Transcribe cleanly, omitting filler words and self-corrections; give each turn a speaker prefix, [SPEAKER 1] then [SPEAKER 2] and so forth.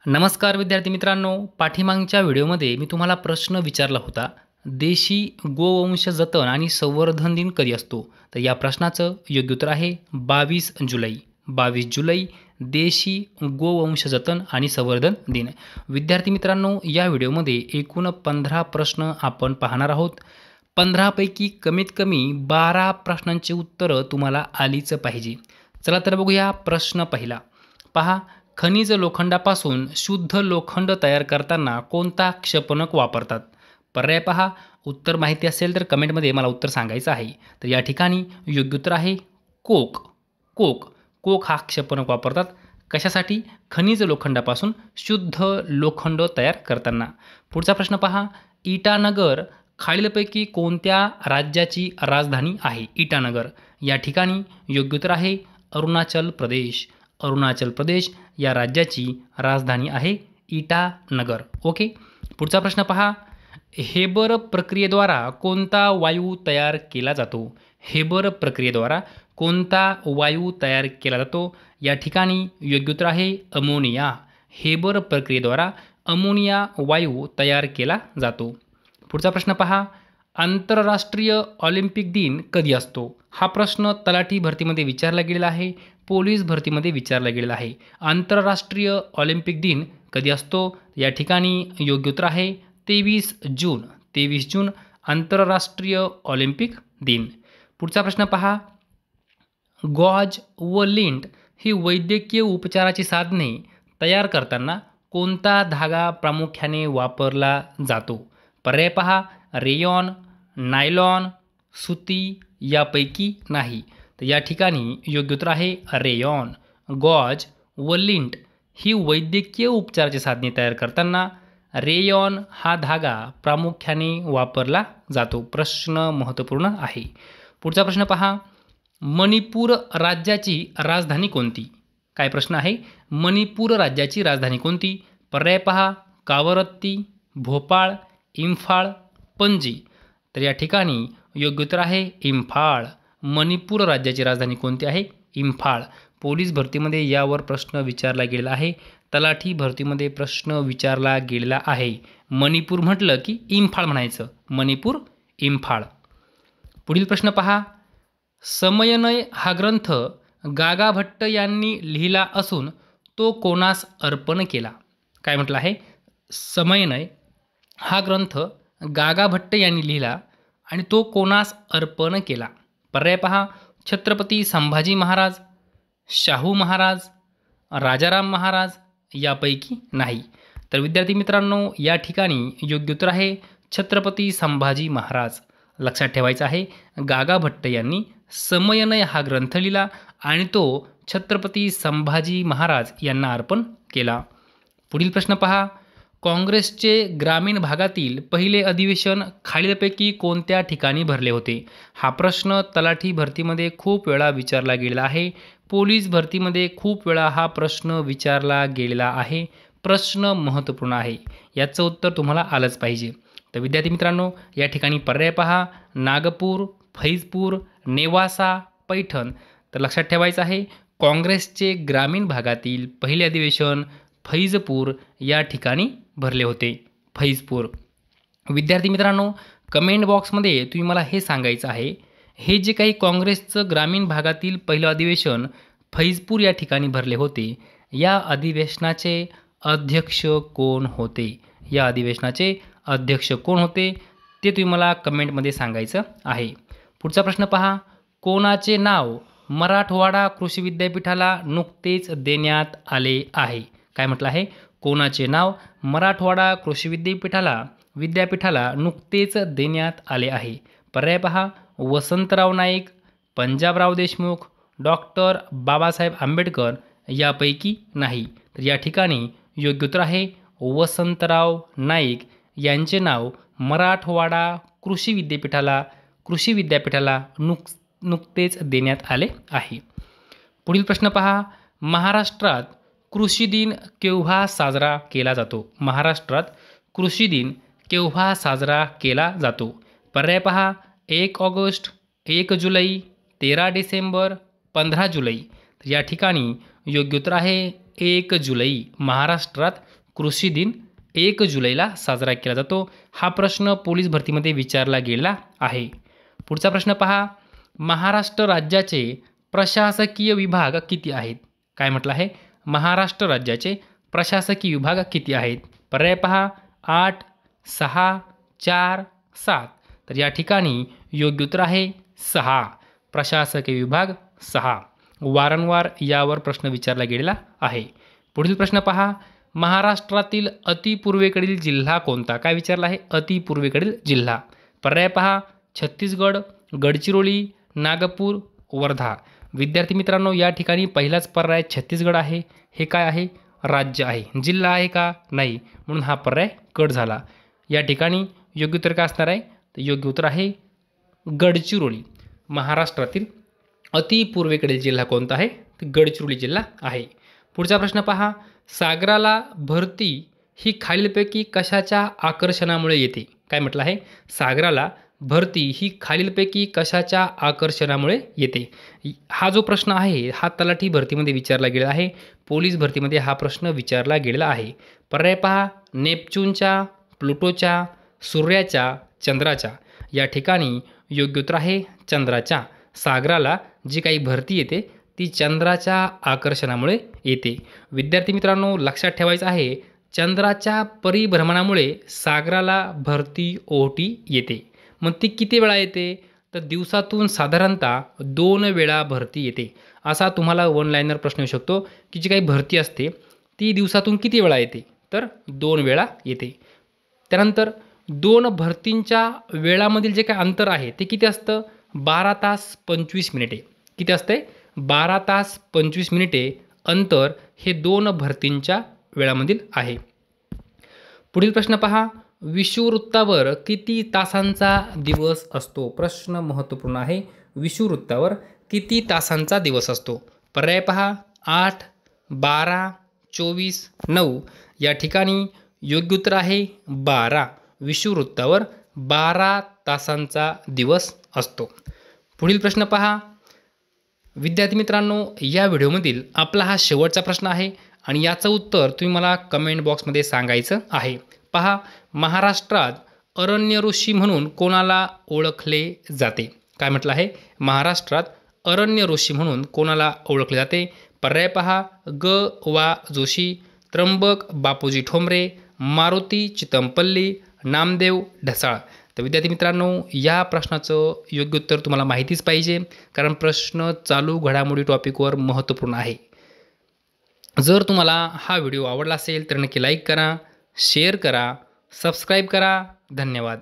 [SPEAKER 1] नमस्कार विद्यार्थी मित्रांनो, पाठीमागच्या व्हिडिओमध्ये मी तुम्हाला प्रश्न विचारला होता. देशी गोवंश जतन आणि संवर्धन दिन कधी असतो? तर या प्रश्नाचं योग्य उत्तर आहे 22 जुलै. 22 जुलै देशी गोवंश जतन आणि संवर्धन दिन. विद्यार्थी मित्रांनो, या व्हिडिओमध्ये एकूण 15 प्रश्न आपण पाहणार आहोत. 15 पैकी कमीत कमी 12 प्रश्नांची उत्तरं तुम्हाला आलीच पाहिजे. चला तर बघूया प्रश्न पहिला. पहा, खनिज लोखंडापासून शुद्ध लोखंड तयार करताना कोणता क्षपणक वापरतात? पर्याय पहा. उत्तर माहिती असेल तर कमेंटमध्ये मला उत्तर सांगायचं आहे. तर या ठिकाणी योग्य उत्तर आहे कोक. कोक कोक हा क्षपणक वापरतात. कशासाठी? खनिज लोखंडापासून शुद्ध लोखंड तयार करताना. पुढचा प्रश्न पहा. इटानगर खालीलपैकी कोणत्या राज्याची राजधानी आहे? इटानगर या ठिकाणी योग्य उत्तर आहे अरुणाचल प्रदेश. अरुणाचल प्रदेश या राज्याची राजधानी आहे इटानगर. ओके. पुढचा प्रश्न पहा. हेबर प्रक्रियेद्वारा कोणता वायू तयार केला जातो? हेबर प्रक्रियेद्वारा कोणता वायू तयार केला जातो? या ठिकाणी योग्य उत्तर आहे अमोनिया. हेबर प्रक्रियेद्वारा अमोनिया वायू तयार केला जातो. पुढचा प्रश्न पहा. आंतरराष्ट्रीय ऑलिम्पिक दिन कधी असतो? हा प्रश्न तलाठी भरतीमध्ये विचारला गेलेला आहे, पोलीस भरतीमध्ये विचारला गेलेला आहे. आंतरराष्ट्रीय ऑलिम्पिक दिन कधी असतो? या ठिकाणी योग्य उत्तर आहे 23 जून. 23 जून आंतरराष्ट्रीय ऑलिम्पिक दिन. पुढचा प्रश्न पहा. गॉज व लिंट ही वैद्यकीय उपचाराची साधने तयार करताना कोणता धागा प्रामुख्याने वापरला जातो? पर्याय पहा. रेयॉन, नायलॉन, सुती यापैकी नाही. तर या ठिकाणी योग्य उत्तर आहे रेयॉन. गॉज व लिंट ही वैद्यकीय उपचाराची साधने तयार करताना रेयॉन हा धागा प्रामुख्याने वापरला जातो. प्रश्न महत्त्वपूर्ण आहे. पुढचा प्रश्न पहा. मणिपूर राज्याची राजधानी कोणती? काय प्रश्न आहे? मणिपूर राज्याची राजधानी कोणती? पर्याय पहा. कावरत्ती, भोपाळ, इम्फाळ, पणजी. तर या ठिकाणी योग्य उत्तर आहे इम्फाळ. मणिपूर राज्याची राजधानी कोणती आहे? इम्फाळ. पोलीस भरतीमध्ये यावर प्रश्न विचारला गेलेला आहे. तलाठी भरतीमध्ये प्रश्न विचारला गेलेला आहे. मणिपूर म्हटलं की इम्फाळ म्हणायचं. मणिपूर, इम्फाळ. पुढील प्रश्न पहा. समयनय हा ग्रंथ गागा भट्ट यांनी लिहिला असून तो कोणास अर्पण केला? काय म्हटलं आहे? समयनय हा ग्रंथ गागा भट्ट यांनी लिहिला आणि तो कोणास अर्पण केला? पर्याय पहा. छत्रपती संभाजी महाराज, शाहू महाराज, राजाराम महाराज यापैकी नाही. तर विद्यार्थी मित्रांनो, या ठिकाणी योग्य उत्तर आहे छत्रपती संभाजी महाराज. लक्षात ठेवायचं आहे, गागा भट्ट यांनी समयनय हा ग्रंथ लिहिला आणि तो छत्रपती संभाजी महाराज यांना अर्पण केला. पुढील प्रश्न पहा. काँग्रेसचे ग्रामीण भागातील पहिले अधिवेशन खालीलपैकी कोणत्या ठिकाणी भरले होते? हा प्रश्न तलाठी भरतीमध्ये खूप वेळा विचारला गेलेला आहे. पोलीस भरतीमध्ये खूप वेळा हा प्रश्न विचारला गेलेला आहे. प्रश्न महत्त्वपूर्ण आहे. याचं उत्तर तुम्हाला आलंच पाहिजे. तर विद्यार्थी मित्रांनो, या ठिकाणी पर्याय पहा. नागपूर, फैजपूर, नेवासा, पैठण. तर लक्षात ठेवायचं आहे, काँग्रेसचे ग्रामीण भागातील पहिले अधिवेशन फैजपूर या ठिकाणी भरले होते. फैजपूर. विद्यार्थी मित्रांनो, कमेंट बॉक्समध्ये तुम्ही मला हे सांगायचं आहे, हे जे काही काँग्रेसचं ग्रामीण भागातील पहिलं अधिवेशन फैजपूर या ठिकाणी भरले होते, या अधिवेशनाचे अध्यक्ष कोण होते? या अधिवेशनाचे अध्यक्ष कोण होते ते तुम्ही मला कमेंटमध्ये सांगायचं आहे. पुढचा प्रश्न पहा. कोणाचे नाव मराठवाडा कृषी विद्यापीठाला नुकतेच देण्यात आले आहे? काय म्हटलं आहे? कोणाचे नाव मराठवाडा कृषी विद्यापीठाला नुकतेच देण्यात आले आहे? पर्याय पहा. वसंतराव नाईक, पंजाबराव देशमुख, डॉक्टर बाबासाहेब आंबेडकर यापैकी नाही. तर या ठिकाणी योग्य उत्तर आहे वसंतराव नाईक यांचे नाव मराठवाडा कृषी विद्यापीठाला नुकतेच देण्यात आले आहे. पुढील प्रश्न पहा. महाराष्ट्रात कृषी दिन केव्हा साजरा केला जातो? महाराष्ट्रात कृषी दिन केव्हा साजरा केला जातो? पर्याय पहा. 1 ऑगस्ट, 1 जुलै, 13 डिसेंबर, 15 जुलै. तर या ठिकाणी योग्य उत्तर आहे 1 जुलै महाराष्ट्रात कृषी दिन 1 जुलैला साजरा केला जातो? हा प्रश्न पोलीस भरतीमध्ये विचारला गेला आहे. पुढचा प्रश्न पहा. महाराष्ट्र राज्याचे प्रशासकीय विभाग किती आहेत? काय म्हटलं आहे? महाराष्ट्र राज्याचे प्रशासकीय विभाग किती आहेत? पर्याय पहा. 8, 6, 4, 7. तर या ठिकाणी योग्य उत्तर आहे 6. प्रशासकीय विभाग 6. वारंवार यावर प्रश्न विचारला गेलेला आहे. पुढील प्रश्न पहा. महाराष्ट्रातील अतिपूर्वेकडील जिल्हा कोणता? काय विचारला आहे? अतिपूर्वेकडील जिल्हा. पर्याय पहा. छत्तीसगड, गडचिरोली, नागपूर, वर्धा. विद्यार्थी मित्रांनो, या ठिकाणी पहिलाच पर्याय छत्तीसगड आहे. हे काय आहे? राज्य आहे. जिल्हा आहे का? नाही. म्हणून हा पर्याय कट झाला. या ठिकाणी योग्य उत्तर काय असणार आहे? तर योग्य उत्तर आहे गडचिरोली. महाराष्ट्रातील अतिपूर्वेकडील जिल्हा कोणता आहे? तर गडचिरोली जिल्हा आहे. पुढचा प्रश्न पहा. सागराला भरती ही खालीलपैकी कशाच्या आकर्षणामुळे येते? काय म्हटलं आहे? सागराला भरती ही खालीलपैकी कशाच्या आकर्षणामुळे येते? हा जो प्रश्न आहे हा तलाठी भरतीमध्ये विचारला गेला आहे. पोलीस भरतीमध्ये हा प्रश्न विचारला गेलेला आहे. पर्याय पहा. नेपच्यूनच्या, प्लुटोच्या, सूर्याच्या, चंद्राच्या. या ठिकाणी योग्य उत्तर आहे चंद्राच्या. सागराला जी काही भरती येते ती चंद्राच्या आकर्षणामुळे येते. विद्यार्थी मित्रांनो, लक्षात ठेवायचं आहे चंद्राच्या परिभ्रमणामुळे सागराला भरती ओहोटी येते. मग ती किती वेळा येते? तर दिवसातून साधारणतः 2 वेळा भरती येते. असा तुम्हाला वन लाईनर प्रश्न येऊ शकतो की जी काही भरती असते ती दिवसातून किती वेळा येते? तर 2 वेळा येते. त्यानंतर 2 भरतींच्या वेळामधील जे काही अंतर आहे ते किती असतं? 12 तास 25 मिनिटे. किती असते? 12 तास 25 मिनिटे अंतर हे 2 भरतींच्या वेळामधील आहे. पुढील प्रश्न पहा. विषुववृत्तावर किती तासांचा दिवस असतो? प्रश्न महत्त्वपूर्ण आहे. विषुववृत्तावर किती तासांचा दिवस असतो? पर्याय पहा. 8, 12, 24, 9. या ठिकाणी योग्य उत्तर आहे 12. विषुववृत्तावर 12 तासांचा दिवस असतो. पुढील प्रश्न पहा. विद्यार्थी मित्रांनो, या व्हिडिओमधील आपला हा शेवटचा प्रश्न आहे आणि याचं उत्तर तुम्ही मला कमेंट बॉक्समध्ये सांगायचं आहे. पहा. महाराष्ट्रात अरण्य ऋषी म्हणून कोणाला ओळखले जाते? काय म्हटलं आहे? महाराष्ट्रात अरण्य ऋषी म्हणून कोणाला ओळखले जाते? पर्याय पहा. ग. वा. जोशी, त्र्यंबक बापूजी ठोंबरे, मारुती चितमपल्ली, नामदेव ढसाळ. तर विद्यार्थी मित्रांनो, या प्रश्नाचं योग्य उत्तर तुम्हाला माहितीच पाहिजे, कारण प्रश्न चालू घडामोडी टॉपिकवर महत्त्वपूर्ण आहे. जर तुम्हाला हा व्हिडिओ आवडला असेल तर नक्की लाईक करा, शेअर करा, सबस्क्राईब करा. धन्यवाद.